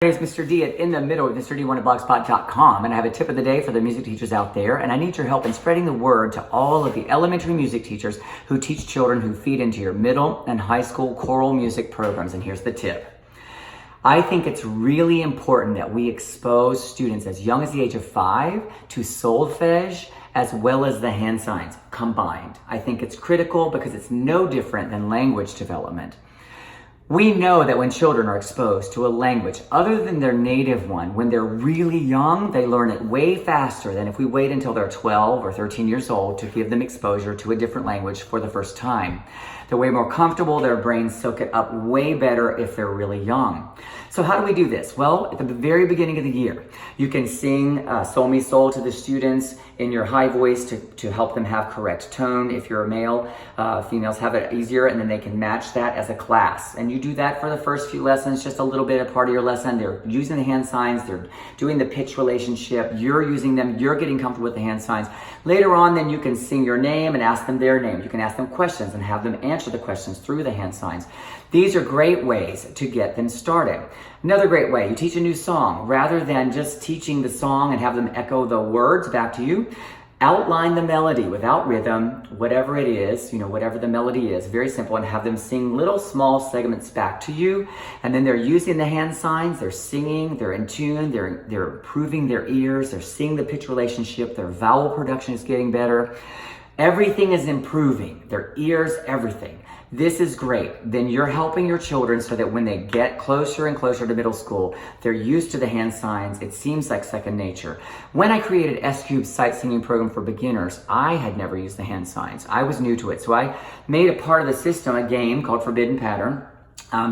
Hey, it's Mr. D at In the Middle with Mr. D1 at blogspot.com, and I have a tip of the day for the music teachers out there, and I need your help in spreading the word to all of the elementary music teachers who teach children who feed into your middle and high school choral music programs. And here's the tip. I think it's really important that we expose students as young as the age of 5 to solfege as well as the hand signs combined. I think it's critical because it's no different than language development. We know that when children are exposed to a language other than their native one, when they're really young, they learn it way faster than if we wait until they're 12 or 13 years old to give them exposure to a different language for the first time. They're way more comfortable, their brains soak it up way better if they're really young. So how do we do this? Well, at the very beginning of the year, you can sing Sol Mi Sol to the students in your high voice to help them have correct tone. If you're a male, females have it easier, and then they can match that as a class. And you do that for the first few lessons, just a little bit of part of your lesson. They're using the hand signs, they're doing the pitch relationship, you're using them, you're getting comfortable with the hand signs. Later on, then you can sing your name and ask them their name. You can ask them questions and have them answer the questions through the hand signs. These are great ways to get them started. Another great way, you teach a new song. Rather than just teaching the song and have them echo the words back to you, outline the melody without rhythm, whatever it is, whatever the melody is, very simple, and have them sing little small segments back to you. And then they're using the hand signs, they're singing, they're in tune, they're improving their ears, they're seeing the pitch relationship, their vowel production is getting better. Everything is improving, their ears, everything. This is great. Then you're helping your children so that when they get closer and closer to middle school, they're used to the hand signs. It seems like second nature. When I created S-Cube's sight singing program for beginners, I had never used the hand signs. I was new to it. So I made a part of the system, a game called Forbidden Pattern,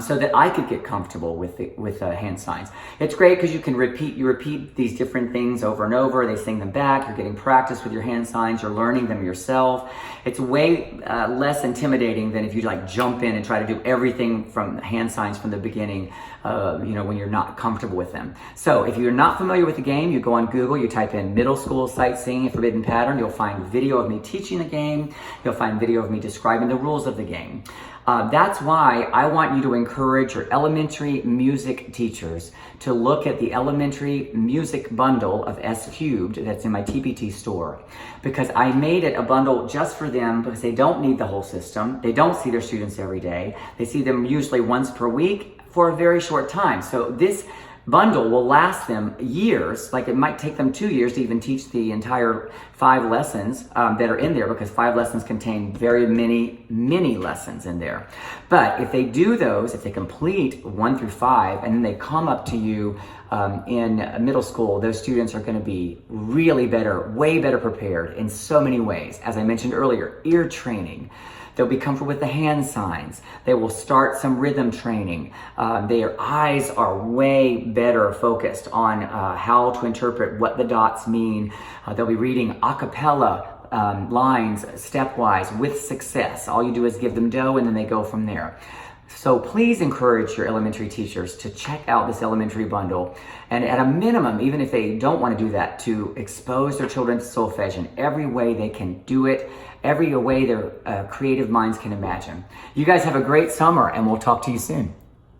so that I could get comfortable with the hand signs. It's great because you repeat these different things over and over. They sing them back. You're getting practice with your hand signs. You're learning them yourself. It's way less intimidating than if you jump in and try to do everything from hand signs from the beginning, when you're not comfortable with them. So if you're not familiar with the game, you go on Google, you type in middle school sight singing Forbidden Pattern. You'll find video of me teaching the game. You'll find video of me describing the rules of the game. That's why I want you to encourage your elementary music teachers to look at the elementary music bundle of S-Cubed that's in my TPT store. Because I made it a bundle just for them because they don't need the whole system. They don't see their students every day. They see them usually once per week for a very short time. So this bundle will last them years. Like it might take them 2 years to even teach the entire 5 lessons that are in there, because 5 lessons contain very many lessons in there. But if they do those, if they complete 1 through 5, and then they come up to you in middle school, those students are going to be really better, way better prepared in so many ways. As I mentioned earlier, ear training. They'll be comfortable with the hand signs. They will start some rhythm training. Their eyes are way better focused on how to interpret what the dots mean. They'll be reading a cappella lines stepwise with success. All you do is give them do, and then they go from there. So please encourage your elementary teachers to check out this elementary bundle, and at a minimum, even if they don't want to do that, to expose their children to solfege in every way they can do it, every way their creative minds can imagine. You guys have a great summer, and we'll talk to you soon.